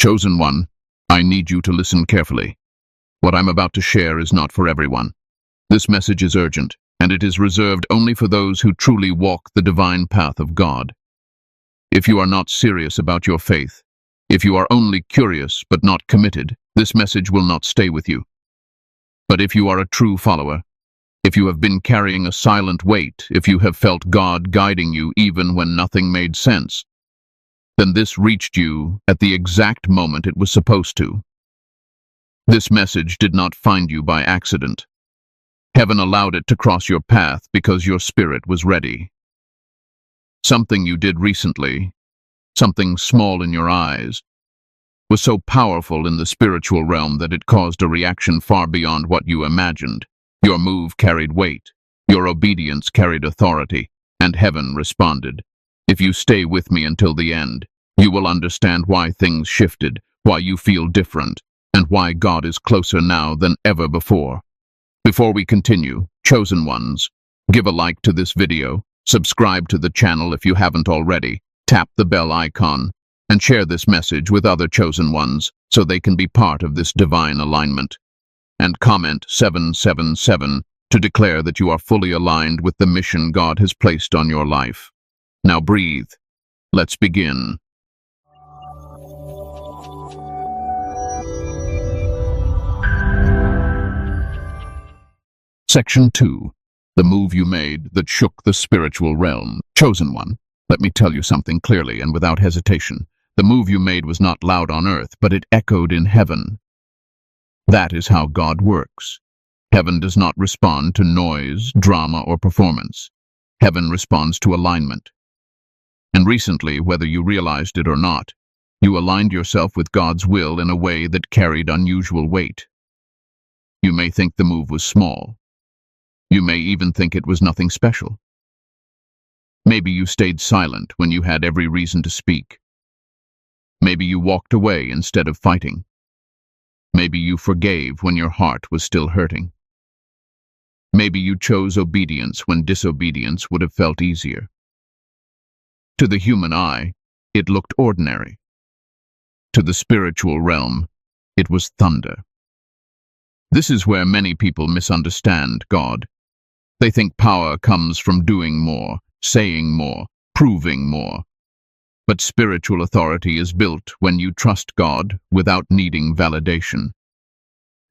Chosen one, I need you to listen carefully. What I'm about to share is not for everyone. This message is urgent, and it is reserved only for those who truly walk the divine path of God. If you are not serious about your faith, if you are only curious but not committed, this message will not stay with you. But if you are a true follower, if you have been carrying a silent weight, if you have felt God guiding you even when nothing made sense, then this reached you at the exact moment it was supposed to. This message did not find you by accident. Heaven allowed it to cross your path because your spirit was ready. Something you did recently, something small in your eyes, was so powerful in the spiritual realm that it caused a reaction far beyond what you imagined. Your move carried weight, your obedience carried authority, and heaven responded. If you stay with me until the end, you will understand why things shifted, why you feel different, and why God is closer now than ever before. Before we continue, chosen ones, give a like to this video, subscribe to the channel if you haven't already, tap the bell icon, and share this message with other chosen ones so they can be part of this divine alignment. And comment 777 to declare that you are fully aligned with the mission God has placed on your life. Now breathe. Let's begin. Section 2. The move you made that shook the spiritual realm. Chosen one, let me tell you something clearly and without hesitation. The move you made was not loud on earth, but it echoed in heaven. That is how God works. Heaven does not respond to noise, drama, or performance. Heaven responds to alignment. And recently, whether you realized it or not, you aligned yourself with God's will in a way that carried unusual weight. You may think the move was small. You may even think it was nothing special. Maybe you stayed silent when you had every reason to speak. Maybe you walked away instead of fighting. Maybe you forgave when your heart was still hurting. Maybe you chose obedience when disobedience would have felt easier. To the human eye, it looked ordinary. To the spiritual realm, it was thunder. This is where many people misunderstand God. They think power comes from doing more, saying more, proving more. But spiritual authority is built when you trust God without needing validation.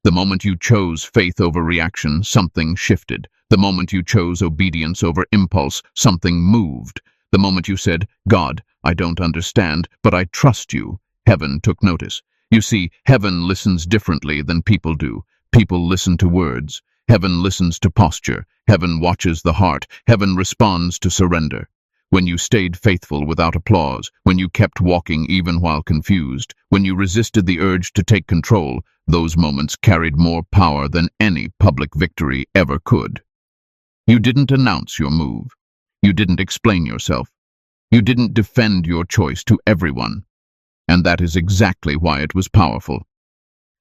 The moment you chose faith over reaction, something shifted. The moment you chose obedience over impulse, something moved. The moment you said, God, I don't understand, but I trust you, heaven took notice. You see, heaven listens differently than people do. People listen to words. Heaven listens to posture. Heaven watches the heart. Heaven responds to surrender. When you stayed faithful without applause, when you kept walking even while confused, when you resisted the urge to take control, those moments carried more power than any public victory ever could. You didn't announce your move. You didn't explain yourself. You didn't defend your choice to everyone. And that is exactly why it was powerful.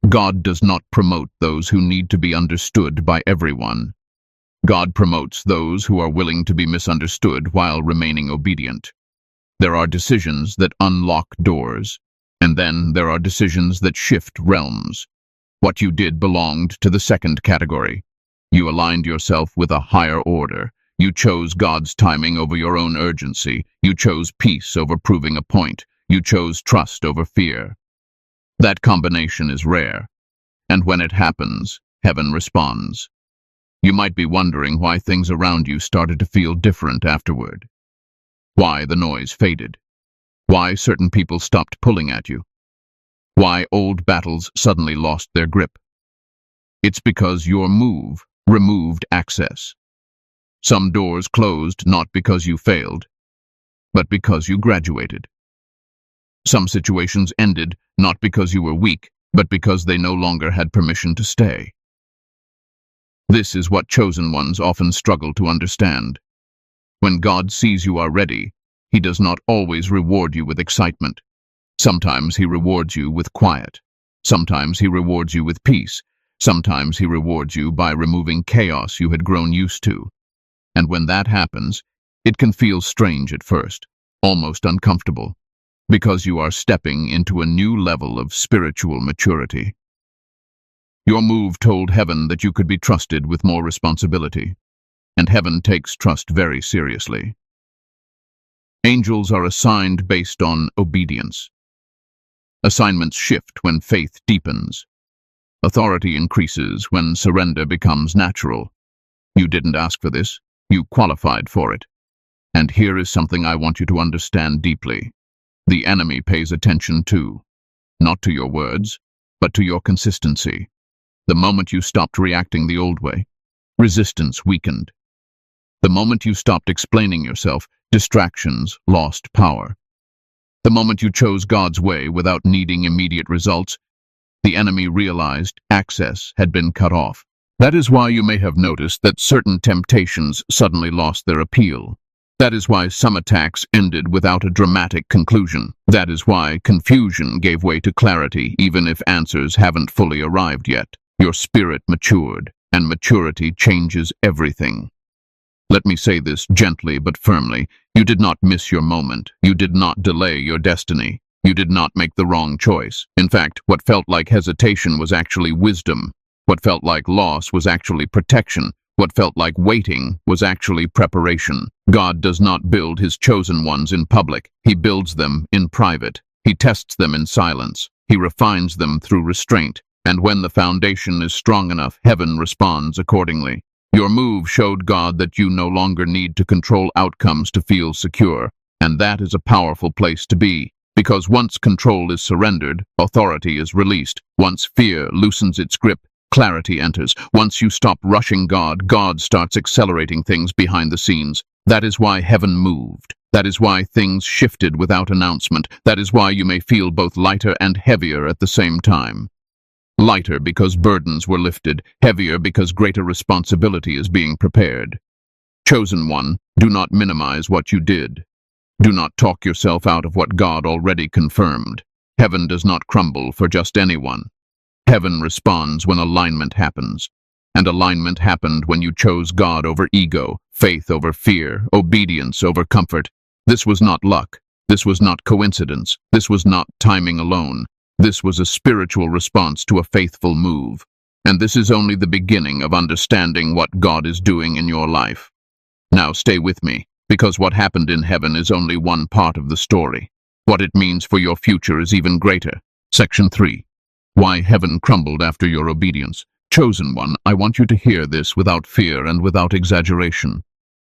God does not promote those who need to be understood by everyone. God promotes those who are willing to be misunderstood while remaining obedient. There are decisions that unlock doors, and then there are decisions that shift realms. What you did belonged to the second category. You aligned yourself with a higher order. You chose God's timing over your own urgency. You chose peace over proving a point. You chose trust over fear. That combination is rare, and when it happens, heaven responds. You might be wondering why things around you started to feel different afterward. Why the noise faded. Why certain people stopped pulling at you. Why old battles suddenly lost their grip. It's because your move removed access. Some doors closed not because you failed, but because you graduated. Some situations ended not because you were weak, but because they no longer had permission to stay. This is what chosen ones often struggle to understand. When God sees you are ready, He does not always reward you with excitement. Sometimes He rewards you with quiet. Sometimes He rewards you with peace. Sometimes He rewards you by removing chaos you had grown used to. And when that happens, it can feel strange at first, almost uncomfortable. because you are stepping into a new level of spiritual maturity. Your move told heaven that you could be trusted with more responsibility, and heaven takes trust very seriously. Angels are assigned based on obedience. Assignments shift when faith deepens. Authority increases when surrender becomes natural. You didn't ask for this, you qualified for it. And here is something I want you to understand deeply. The enemy pays attention too, not to your words, but to your consistency. The moment you stopped reacting the old way, resistance weakened. The moment you stopped explaining yourself, distractions lost power. The moment you chose God's way without needing immediate results, the enemy realized access had been cut off. That is why you may have noticed that certain temptations suddenly lost their appeal. That is why some attacks ended without a dramatic conclusion. That is why confusion gave way to clarity, even if answers haven't fully arrived yet. Your spirit matured, and maturity changes everything. Let me say this gently but firmly. You did not miss your moment. You did not delay your destiny. You did not make the wrong choice. In fact, what felt like hesitation was actually wisdom. What felt like loss was actually protection. What felt like waiting was actually preparation. God does not build his chosen ones in public. He builds them in private. He tests them in silence. He refines them through restraint. And when the foundation is strong enough, heaven responds accordingly. Your move showed God that you no longer need to control outcomes to feel secure. And that is a powerful place to be. Because once control is surrendered, authority is released. Once fear loosens its grip, clarity enters. Once you stop rushing God, God starts accelerating things behind the scenes. That is why heaven moved. That is why things shifted without announcement. That is why you may feel both lighter and heavier at the same time. Lighter because burdens were lifted, heavier because greater responsibility is being prepared. Chosen one, do not minimize what you did. Do not talk yourself out of what God already confirmed. Heaven does not crumble for just anyone. Heaven responds when alignment happens. And alignment happened when you chose God over ego, faith over fear, obedience over comfort. This was not luck. This was not coincidence. This was not timing alone. This was a spiritual response to a faithful move. And this is only the beginning of understanding what God is doing in your life. Now stay with me, because what happened in heaven is only one part of the story. What it means for your future is even greater. Section 3. Why heaven crumbled after your obedience. Chosen one, I want you to hear this without fear and without exaggeration.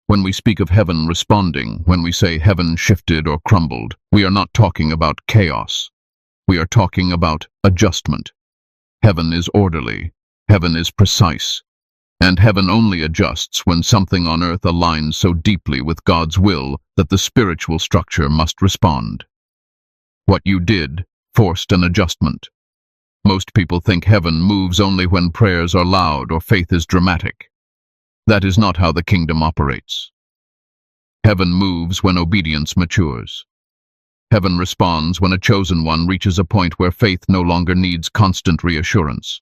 When we speak of heaven responding, when we say heaven shifted or crumbled, we are not talking about chaos. We are talking about adjustment. Heaven is orderly. Heaven is precise. And heaven only adjusts when something on earth aligns so deeply with God's will that the spiritual structure must respond. What you did forced an adjustment. Most people think heaven moves only when prayers are loud or faith is dramatic. That is not how the kingdom operates. Heaven moves when obedience matures. Heaven responds when a chosen one reaches a point where faith no longer needs constant reassurance.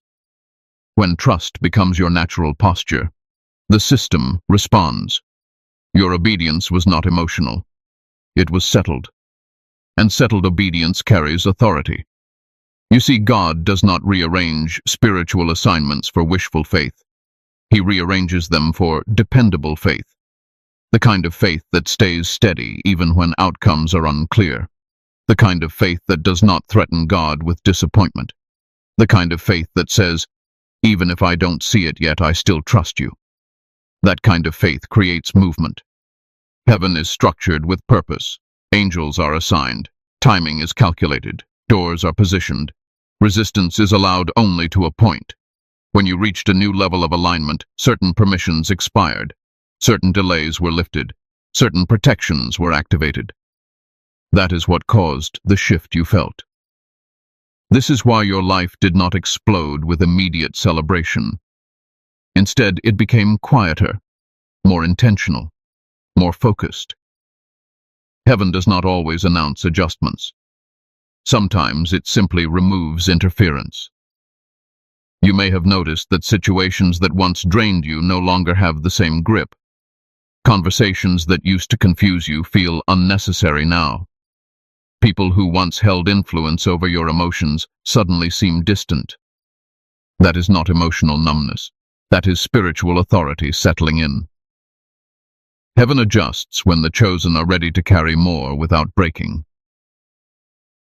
When trust becomes your natural posture, the system responds. Your obedience was not emotional. It was settled. And settled obedience carries authority. You see, God does not rearrange spiritual assignments for wishful faith. He rearranges them for dependable faith. The kind of faith that stays steady even when outcomes are unclear. The kind of faith that does not threaten God with disappointment. The kind of faith that says, even if I don't see it yet, I still trust you. That kind of faith creates movement. Heaven is structured with purpose. Angels are assigned. Timing is calculated. Doors are positioned. Resistance is allowed only to a point. When you reached a new level of alignment, certain permissions expired. Certain delays were lifted. Certain protections were activated. That is what caused the shift you felt. This is why your life did not explode with immediate celebration. Instead, it became quieter, more intentional, more focused. Heaven does not always announce adjustments. Sometimes it simply removes interference. You may have noticed that situations that once drained you no longer have the same grip. Conversations that used to confuse you feel unnecessary now. People who once held influence over your emotions suddenly seem distant. That is not emotional numbness. That is spiritual authority settling in. Heaven adjusts when the chosen are ready to carry more without breaking.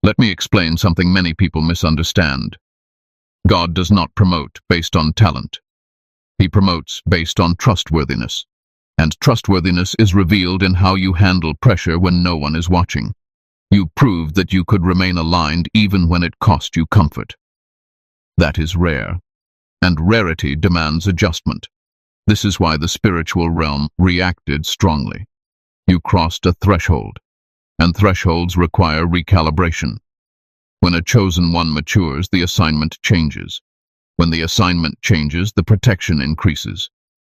Let me explain something many people misunderstand. God does not promote based on talent. He promotes based on trustworthiness. And trustworthiness is revealed in how you handle pressure when no one is watching. You proved that you could remain aligned even when it cost you comfort. That is rare, and rarity demands adjustment. This is why the spiritual realm reacted strongly. You crossed a threshold, and thresholds require recalibration. When a chosen one matures, the assignment changes. When the assignment changes, the protection increases.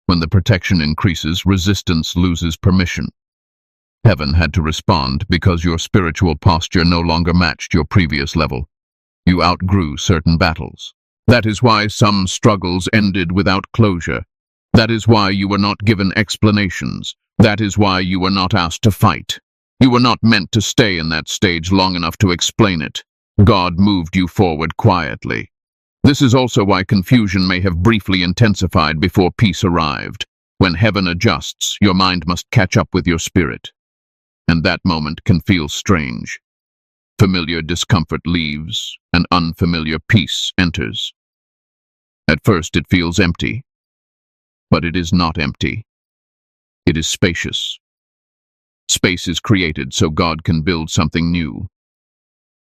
When the protection increases, resistance loses permission. Heaven had to respond because your spiritual posture no longer matched your previous level. You outgrew certain battles. That is why some struggles ended without closure. That is why you were not given explanations. That is why you were not asked to fight. You were not meant to stay in that stage long enough to explain it. God moved you forward quietly. This is also why confusion may have briefly intensified before peace arrived. When heaven adjusts, your mind must catch up with your spirit. And that moment can feel strange. Familiar discomfort leaves, and unfamiliar peace enters. At first it feels empty, but it is not empty. It is spacious. Space is created so God can build something new.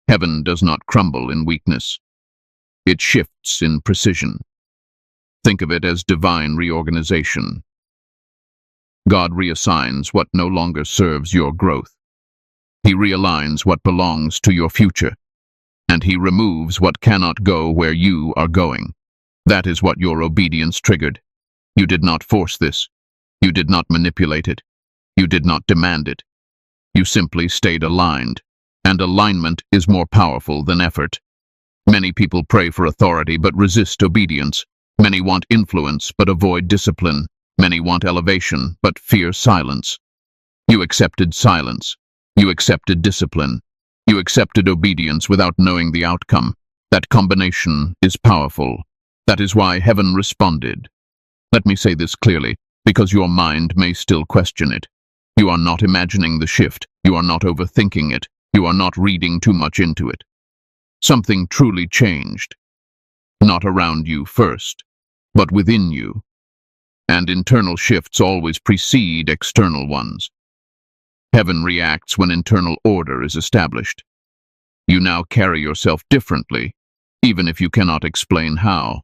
Heaven does not crumble in weakness. It shifts in precision. Think of it as divine reorganization. God reassigns what no longer serves your growth. He realigns what belongs to your future, and he removes what cannot go where you are going. That is what your obedience triggered. You did not force this. You did not manipulate it. You did not demand it. You simply stayed aligned, and alignment is more powerful than effort. Many people pray for authority but resist obedience. Many want influence but avoid discipline. Many want elevation but fear silence. You accepted silence. You accepted discipline. You accepted obedience without knowing the outcome. That combination is powerful. That is why heaven responded. Let me say this clearly, because your mind may still question it. You are not imagining the shift. You are not overthinking it. You are not reading too much into it. Something truly changed. Not around you first, but within you. And internal shifts always precede external ones. Heaven reacts when internal order is established. You now carry yourself differently, even if you cannot explain how.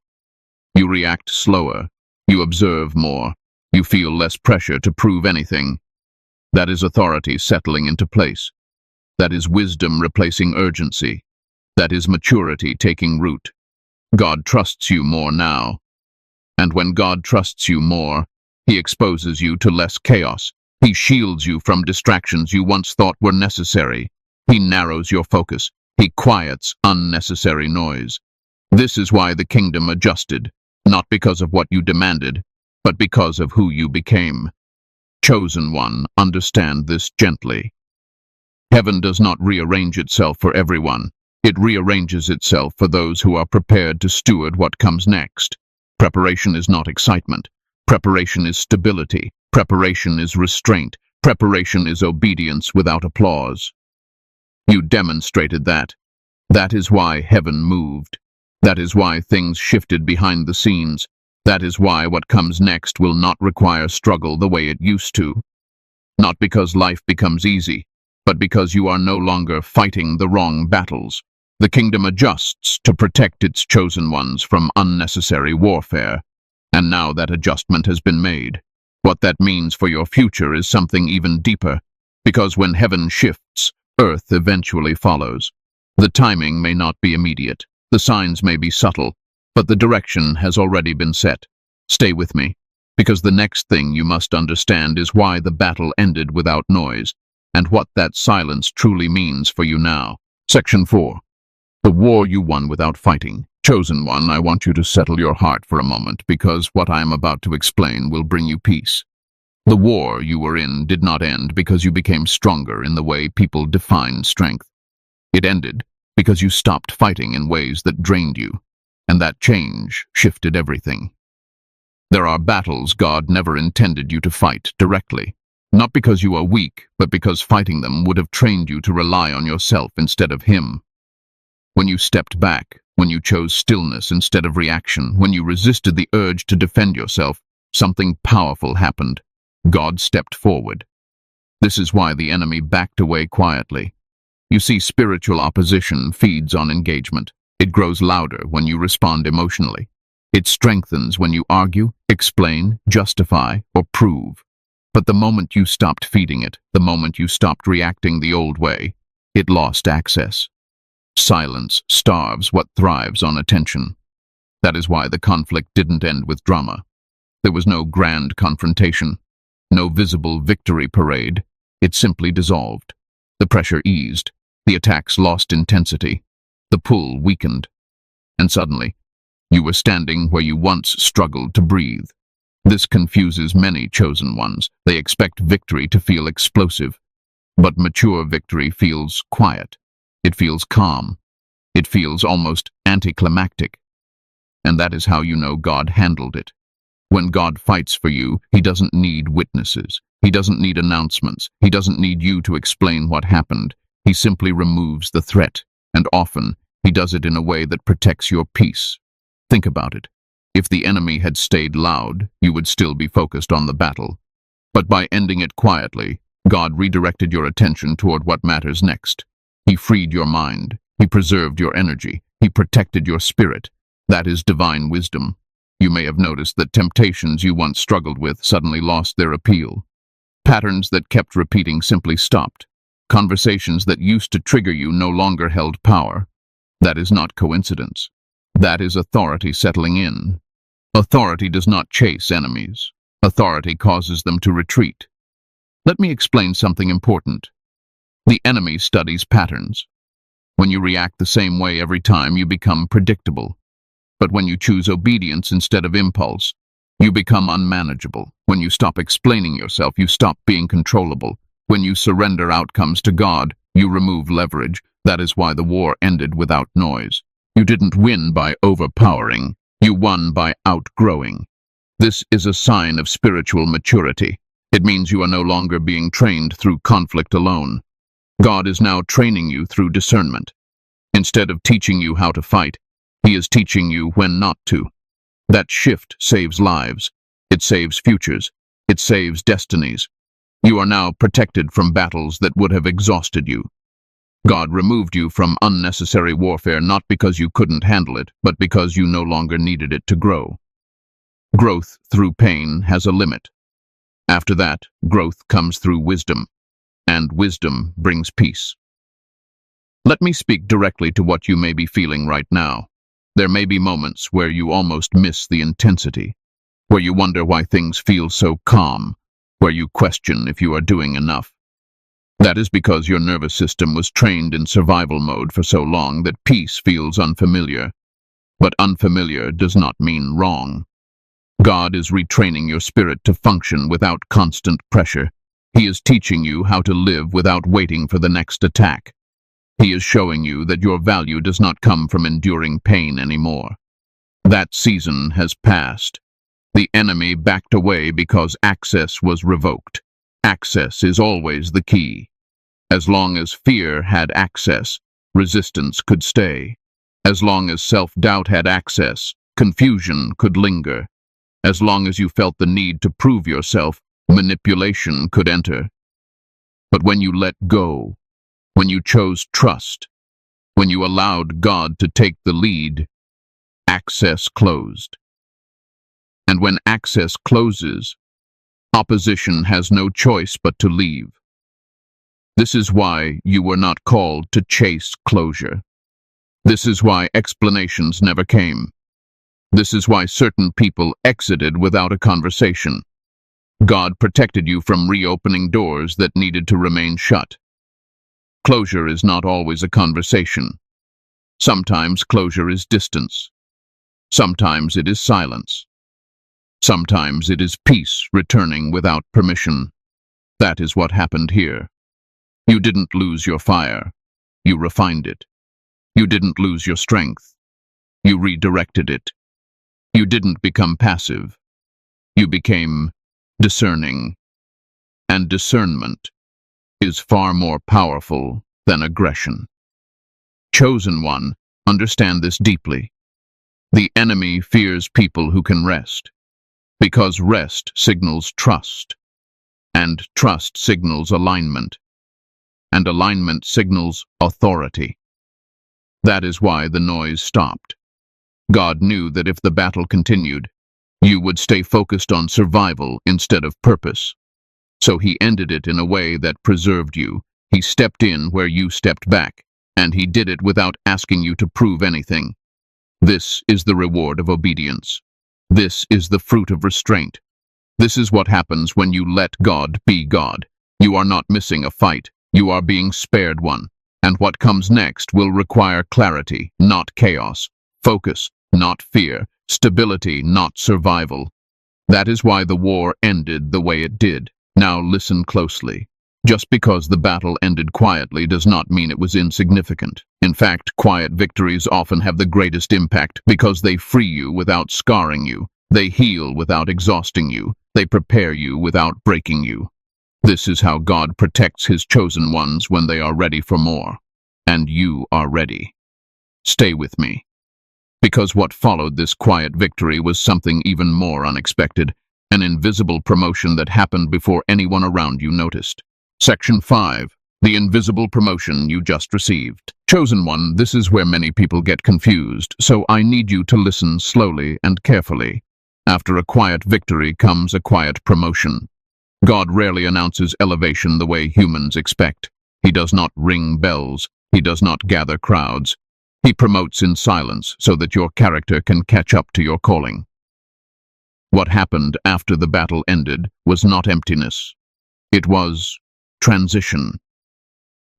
You react slower. You observe more. You feel less pressure to prove anything. That is authority settling into place. That is wisdom replacing urgency. That is maturity taking root. God trusts you more now. And when God trusts you more, he exposes you to less chaos. He shields you from distractions you once thought were necessary. He narrows your focus. He quiets unnecessary noise. This is why the kingdom adjusted, not because of what you demanded, but because of who you became. Chosen one, understand this gently. Heaven does not rearrange itself for everyone. It rearranges itself for those who are prepared to steward what comes next. Preparation is not excitement. Preparation is stability. Preparation is restraint. Preparation is obedience without applause. You demonstrated that. That is why heaven moved. That is why things shifted behind the scenes. That is why what comes next will not require struggle the way it used to. Not because life becomes easy, but because you are no longer fighting the wrong battles. The kingdom adjusts to protect its chosen ones from unnecessary warfare. And now that adjustment has been made. What that means for your future is something even deeper, because when heaven shifts, earth eventually follows. The timing may not be immediate, the signs may be subtle, but the direction has already been set. Stay with me, because the next thing you must understand is why the battle ended without noise, and what that silence truly means for you now. Section 4. The war you won without fighting. Chosen one, I want you to settle your heart for a moment, because what I am about to explain will bring you peace. The war you were in did not end because you became stronger in the way people define strength. It ended because you stopped fighting in ways that drained you, and that change shifted everything. There are battles God never intended you to fight directly, not because you are weak, but because fighting them would have trained you to rely on yourself instead of Him. When you stepped back, when you chose stillness instead of reaction, when you resisted the urge to defend yourself, something powerful happened. God stepped forward. This is why the enemy backed away quietly. You see, spiritual opposition feeds on engagement. It grows louder when you respond emotionally. It strengthens when you argue, explain, justify, or prove. But the moment you stopped feeding it, the moment you stopped reacting the old way, it lost access. Silence starves what thrives on attention. That is why the conflict didn't end with drama. There was no grand confrontation, no visible victory parade. It simply dissolved. The pressure eased. The attacks lost intensity. The pull weakened. And suddenly, you were standing where you once struggled to breathe. This confuses many chosen ones. They expect victory to feel explosive. But mature victory feels quiet. It feels calm. It feels almost anticlimactic. And that is how you know God handled it. When God fights for you, He doesn't need witnesses. He doesn't need announcements. He doesn't need you to explain what happened. He simply removes the threat, and often He does it in a way that protects your peace. Think about it. If the enemy had stayed loud, you would still be focused on the battle. But by ending it quietly, God redirected your attention toward what matters next. He freed your mind. He preserved your energy. He protected your spirit. That is divine wisdom. You may have noticed that temptations you once struggled with suddenly lost their appeal. Patterns that kept repeating simply stopped. Conversations that used to trigger you no longer held power. That is not coincidence. That is authority settling in. Authority does not chase enemies. Authority causes them to retreat. Let me explain something important. The enemy studies patterns. When you react the same way every time, you become predictable. But when you choose obedience instead of impulse, you become unmanageable. When you stop explaining yourself, you stop being controllable. When you surrender outcomes to God, you remove leverage. That is why the war ended without noise. You didn't win by overpowering. You won by outgrowing. This is a sign of spiritual maturity. It means you are no longer being trained through conflict alone. God is now training you through discernment. Instead of teaching you how to fight, He is teaching you when not to. That shift saves lives. It saves futures. It saves destinies. You are now protected from battles that would have exhausted you. God removed you from unnecessary warfare not because you couldn't handle it, but because you no longer needed it to grow. Growth through pain has a limit. After that, growth comes through wisdom, and wisdom brings peace. Let me speak directly to what you may be feeling right now. There may be moments where you almost miss the intensity, where you wonder why things feel so calm, where you question if you are doing enough. That is because your nervous system was trained in survival mode for so long that peace feels unfamiliar. But unfamiliar does not mean wrong. God is retraining your spirit to function without constant pressure. He is teaching you how to live without waiting for the next attack. He is showing you that your value does not come from enduring pain anymore. That season has passed. The enemy backed away because access was revoked. Access is always the key. As long as fear had access, resistance could stay. As long as self-doubt had access, confusion could linger. As long as you felt the need to prove yourself, manipulation could enter. But when you let go, when you chose trust, when you allowed God to take the lead, access closed. And when access closes, opposition has no choice but to leave. This is why you were not called to chase closure. This is why explanations never came. This is why certain people exited without a conversation. God protected you from reopening doors that needed to remain shut. Closure is not always a conversation. Sometimes closure is distance. Sometimes it is silence. Sometimes it is peace returning without permission. That is what happened here. You didn't lose your fire. you refined it. You didn't lose your strength. You redirected it. You didn't become passive. You became discerning. And discernment is far more powerful than aggression. Chosen one, understand this deeply. The enemy fears people who can rest, because rest signals trust, and trust signals alignment, and alignment signals authority. That is why the noise stopped. God knew that if the battle continued, you would stay focused on survival instead of purpose. So he ended it in a way that preserved you. He stepped in where you stepped back, and he did it without asking you to prove anything. This is the reward of obedience. This is the fruit of restraint. This is what happens when you let God be God. You are not missing a fight. You are being spared one. And what comes next will require clarity, not chaos. Focus, not fear. Stability, not survival. That is why the war ended the way it did. Now listen closely. Just because the battle ended quietly does not mean it was insignificant. In fact, quiet victories often have the greatest impact because they free you without scarring you. They heal without exhausting you. They prepare you without breaking you. This is how God protects his chosen ones when they are ready for more. And you are ready. Stay with me. Because what followed this quiet victory was something even more unexpected, an invisible promotion that happened before anyone around you noticed. Section 5. The invisible promotion you just received. Chosen one, this is where many people get confused, so I need you to listen slowly and carefully. After a quiet victory comes a quiet promotion. God rarely announces elevation the way humans expect. He does not ring bells. He does not gather crowds. He promotes in silence so that your character can catch up to your calling. What happened after the battle ended was not emptiness. It was transition.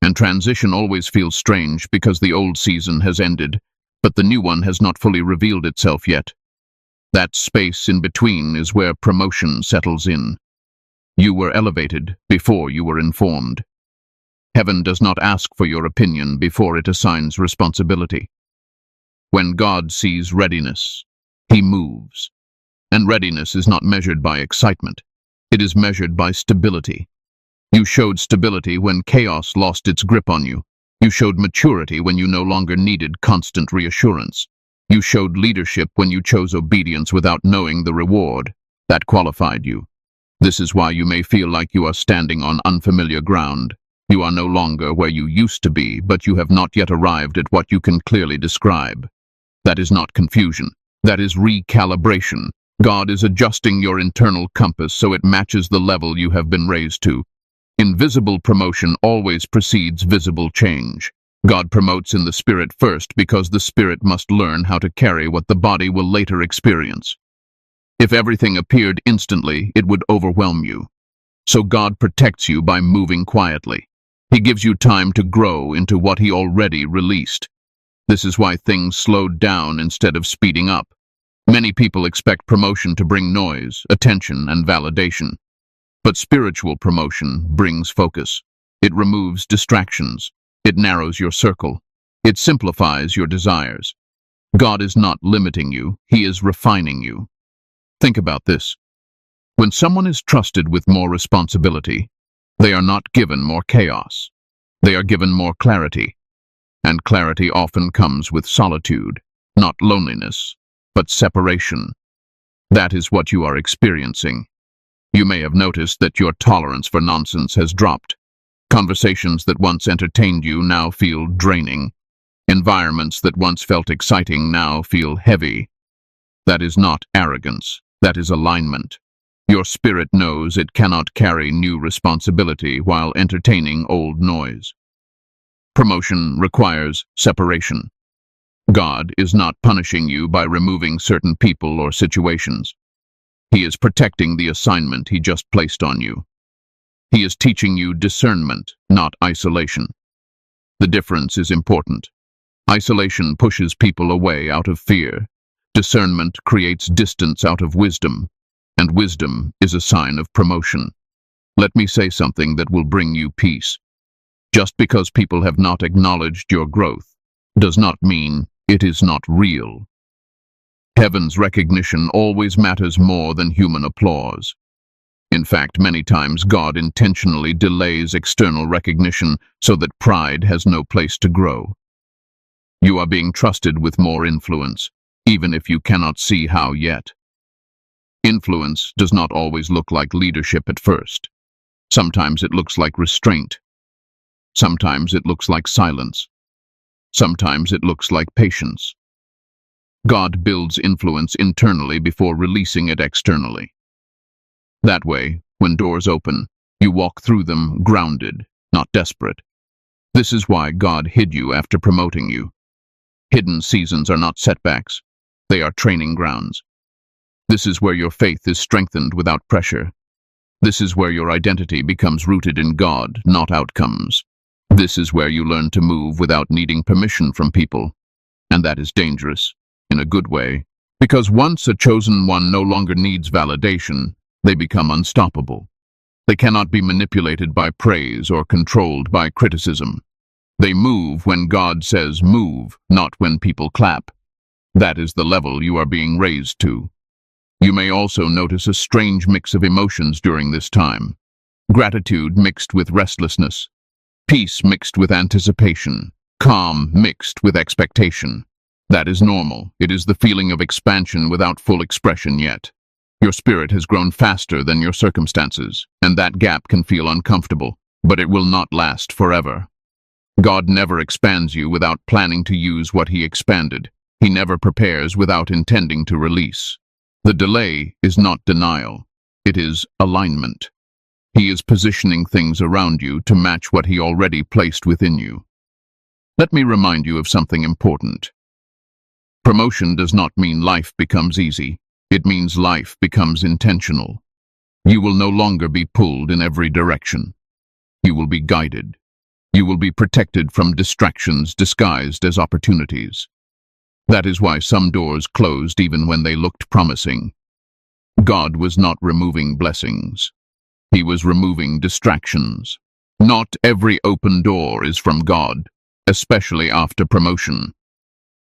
And transition always feels strange because the old season has ended, but the new one has not fully revealed itself yet. That space in between is where promotion settles in. You were elevated before you were informed. Heaven does not ask for your opinion before it assigns responsibility. When God sees readiness, he moves. And readiness is not measured by excitement. It is measured by stability. You showed stability when chaos lost its grip on you. You showed maturity when you no longer needed constant reassurance. You showed leadership when you chose obedience without knowing the reward. That qualified you. This is why you may feel like you are standing on unfamiliar ground. You are no longer where you used to be, but you have not yet arrived at what you can clearly describe. That is not confusion. That is recalibration. God is adjusting your internal compass so it matches the level you have been raised to. Invisible promotion always precedes visible change. God promotes in the spirit first because the spirit must learn how to carry what the body will later experience. If everything appeared instantly, it would overwhelm you. So God protects you by moving quietly. He gives you time to grow into what he already released. This is why things slowed down instead of speeding up. Many people expect promotion to bring noise, attention, and validation. But spiritual promotion brings focus. It removes distractions. It narrows your circle. It simplifies your desires. God is not limiting you. He is refining you. Think about this. When someone is trusted with more responsibility, they are not given more chaos. They are given more clarity. And clarity often comes with solitude, not loneliness, but separation. That is what you are experiencing. You may have noticed that your tolerance for nonsense has dropped. Conversations that once entertained you now feel draining. Environments that once felt exciting now feel heavy. That is not arrogance. That is alignment. Your spirit knows it cannot carry new responsibility while entertaining old noise. Promotion requires separation. God is not punishing you by removing certain people or situations. He is protecting the assignment he just placed on you. He is teaching you discernment, not isolation. The difference is important. Isolation pushes people away out of fear. Discernment creates distance out of wisdom, and wisdom is a sign of promotion. Let me say something that will bring you peace. Just because people have not acknowledged your growth does not mean it is not real. Heaven's recognition always matters more than human applause. In fact, many times God intentionally delays external recognition so that pride has no place to grow. You are being trusted with more influence, even if you cannot see how yet. Influence does not always look like leadership at first. Sometimes it looks like restraint. Sometimes it looks like silence. Sometimes it looks like patience. God builds influence internally before releasing it externally. That way, when doors open, you walk through them grounded, not desperate. This is why God hid you after promoting you. Hidden seasons are not setbacks. They are training grounds. This is where your faith is strengthened without pressure. This is where your identity becomes rooted in God, not outcomes. This is where you learn to move without needing permission from people. And that is dangerous, in a good way, because once a chosen one no longer needs validation, they become unstoppable. They cannot be manipulated by praise or controlled by criticism. They move when God says move, not when people clap. That is the level you are being raised to. You may also notice a strange mix of emotions during this time. Gratitude mixed with restlessness. Peace mixed with anticipation. Calm mixed with expectation. That is normal. It is the feeling of expansion without full expression yet. Your spirit has grown faster than your circumstances, and that gap can feel uncomfortable, but it will not last forever. God never expands you without planning to use what He expanded. He never prepares without intending to release. The delay is not denial. It is alignment. He is positioning things around you to match what He already placed within you. Let me remind you of something important. Promotion does not mean life becomes easy. It means life becomes intentional. You will no longer be pulled in every direction. You will be guided. You will be protected from distractions disguised as opportunities. That is why some doors closed even when they looked promising. God was not removing blessings. He was removing distractions. Not every open door is from God, especially after promotion.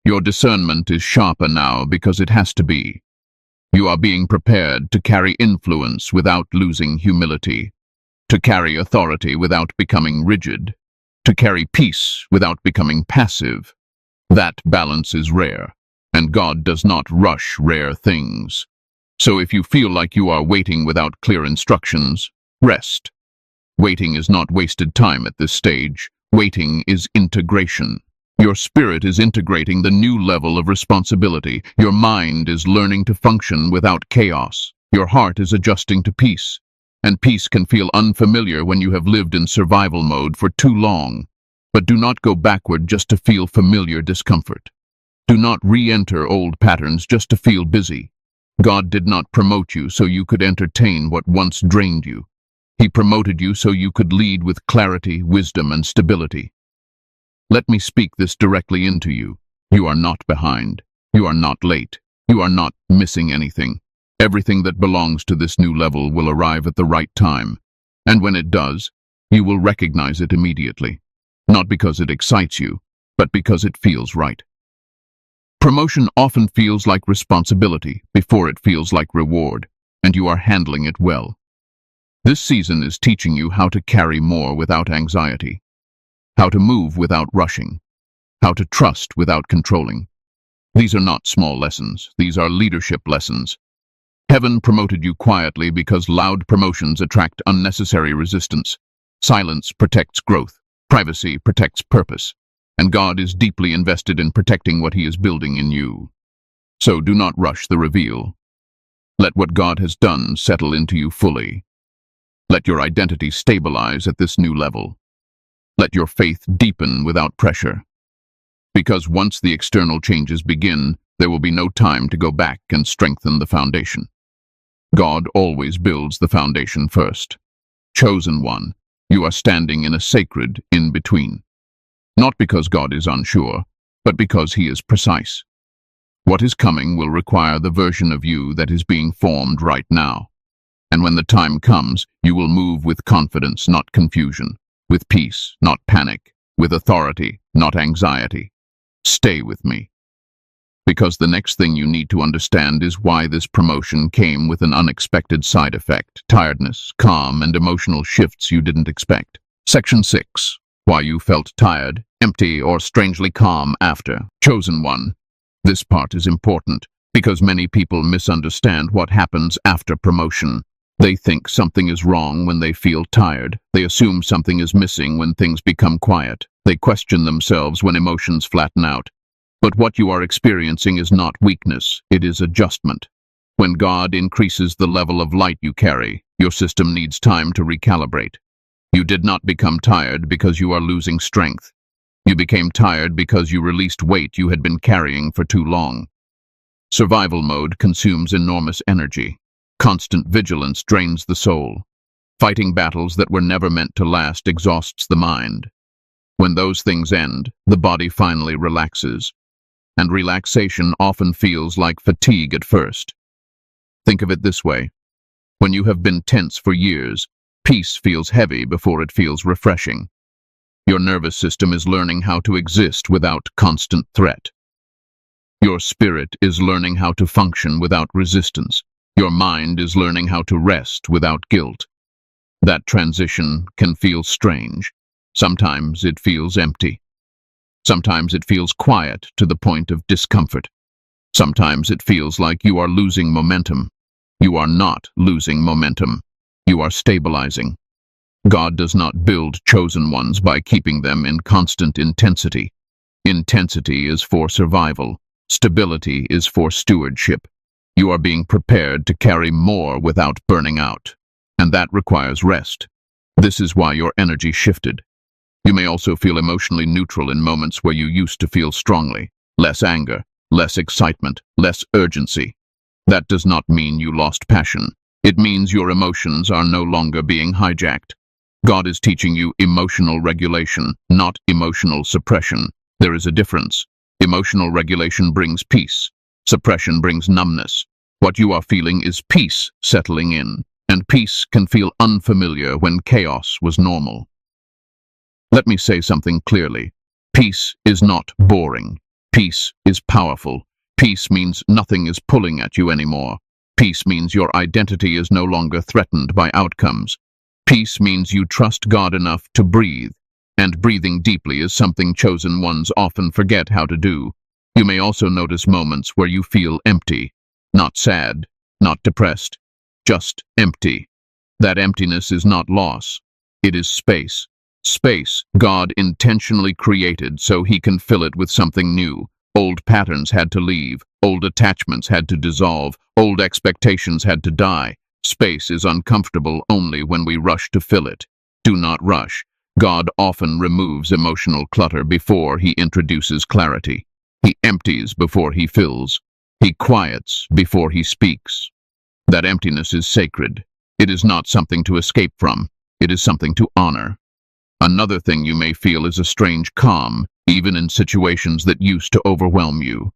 Your discernment is sharper now because it has to be. You are being prepared to carry influence without losing humility, to carry authority without becoming rigid, to carry peace without becoming passive. That balance is rare, and God does not rush rare things. So if you feel like you are waiting without clear instructions, rest. Waiting is not wasted time at this stage. Waiting is integration. Your spirit is integrating the new level of responsibility. Your mind is learning to function without chaos. Your heart is adjusting to peace. And peace can feel unfamiliar when you have lived in survival mode for too long. But do not go backward just to feel familiar discomfort. Do not re-enter old patterns just to feel busy. God did not promote you so you could entertain what once drained you. He promoted you so you could lead with clarity, wisdom, and stability. Let me speak this directly into you. You are not behind. You are not late. You are not missing anything. Everything that belongs to this new level will arrive at the right time. And when it does, you will recognize it immediately. Not because it excites you, but because it feels right. Promotion often feels like responsibility before it feels like reward, and you are handling it well. This season is teaching you how to carry more without anxiety, how to move without rushing, how to trust without controlling. These are not small lessons. These are leadership lessons. Heaven promoted you quietly because loud promotions attract unnecessary resistance. Silence protects growth. Privacy protects purpose. And God is deeply invested in protecting what He is building in you. So do not rush the reveal. Let what God has done settle into you fully. Let your identity stabilize at this new level. Let your faith deepen without pressure. Because once the external changes begin, there will be no time to go back and strengthen the foundation. God always builds the foundation first. Chosen one, you are standing in a sacred in-between. Not because God is unsure, but because He is precise. What is coming will require the version of you that is being formed right now. And when the time comes, you will move with confidence, not confusion. with peace, not panic, with authority, not anxiety. Stay with me. Because the next thing you need to understand is why this promotion came with an unexpected side effect: tiredness, calm, and emotional shifts you didn't expect. Section 6. Why you felt tired, empty, or strangely calm after. Chosen one. This part is important because many people misunderstand what happens after promotion. They think something is wrong when they feel tired. They assume something is missing when things become quiet. They question themselves when emotions flatten out. But what you are experiencing is not weakness, it is adjustment. When God increases the level of light you carry, your system needs time to recalibrate. You did not become tired because you are losing strength. You became tired because you released weight you had been carrying for too long. Survival mode consumes enormous energy. Constant vigilance drains the soul. Fighting battles that were never meant to last exhausts the mind. When those things end, the body finally relaxes. And relaxation often feels like fatigue at first. Think of it this way. When you have been tense for years, peace feels heavy before it feels refreshing. Your nervous system is learning how to exist without constant threat. Your spirit is learning how to function without resistance. Your mind is learning how to rest without guilt. That transition can feel strange. Sometimes it feels empty. Sometimes it feels quiet to the point of discomfort. Sometimes it feels like you are losing momentum. You are not losing momentum. You are stabilizing. God does not build chosen ones by keeping them in constant intensity. Intensity is for survival. Stability is for stewardship. You are being prepared to carry more without burning out. And that requires rest. This is why your energy shifted. You may also feel emotionally neutral in moments where you used to feel strongly. Less anger, less excitement, less urgency. That does not mean you lost passion. It means your emotions are no longer being hijacked. God is teaching you emotional regulation, not emotional suppression. There is a difference. Emotional regulation brings peace. Suppression brings numbness. What you are feeling is peace settling in, and peace can feel unfamiliar when chaos was normal. Let me say something clearly. Peace is not boring. Peace is powerful. Peace means nothing is pulling at you anymore. Peace means your identity is no longer threatened by outcomes. Peace means you trust God enough to breathe, and breathing deeply is something chosen ones often forget how to do. You may also notice moments where you feel empty, not sad, not depressed, just empty. That emptiness is not loss. It is space. Space God intentionally created so He can fill it with something new. Old patterns had to leave. Old attachments had to dissolve. Old expectations had to die. Space is uncomfortable only when we rush to fill it. Do not rush. God often removes emotional clutter before He introduces clarity. He empties before He fills. He quiets before He speaks. That emptiness is sacred. It is not something to escape from. It is something to honor. Another thing you may feel is a strange calm, even in situations that used to overwhelm you.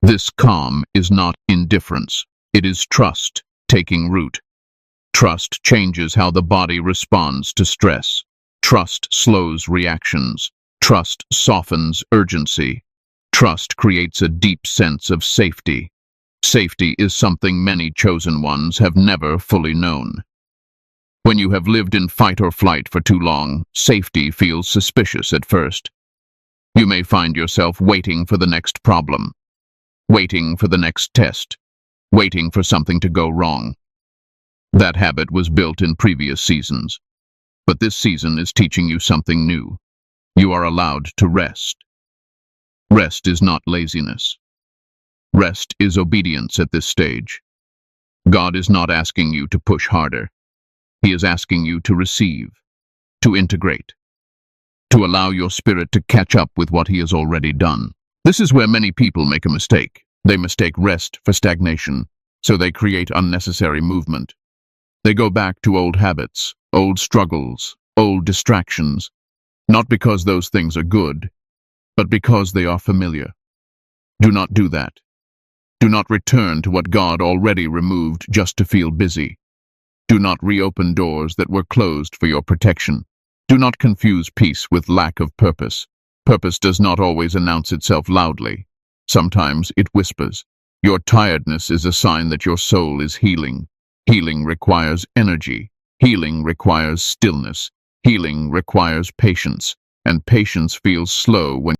This calm is not indifference. It is trust taking root. Trust changes how the body responds to stress. Trust slows reactions. Trust softens urgency. Trust creates a deep sense of safety. Safety is something many chosen ones have never fully known. When you have lived in fight or flight for too long, safety feels suspicious at first. You may find yourself waiting for the next problem, waiting for the next test, waiting for something to go wrong. That habit was built in previous seasons, but this season is teaching you something new. You are allowed to rest. Rest is not laziness. Rest is obedience at this stage. God is not asking you to push harder. He is asking you to receive, to integrate, to allow your spirit to catch up with what He has already done. This is where many people make a mistake. They mistake rest for stagnation, so they create unnecessary movement. They go back to old habits, old struggles, old distractions, not because those things are good, but because they are familiar. Do not do that. Do not return to what God already removed just to feel busy. Do not reopen doors that were closed for your protection. Do not confuse peace with lack of purpose. Purpose does not always announce itself loudly. Sometimes it whispers. Your tiredness is a sign that your soul is healing. Healing requires energy. Healing requires stillness. Healing requires patience. And patience feels slow when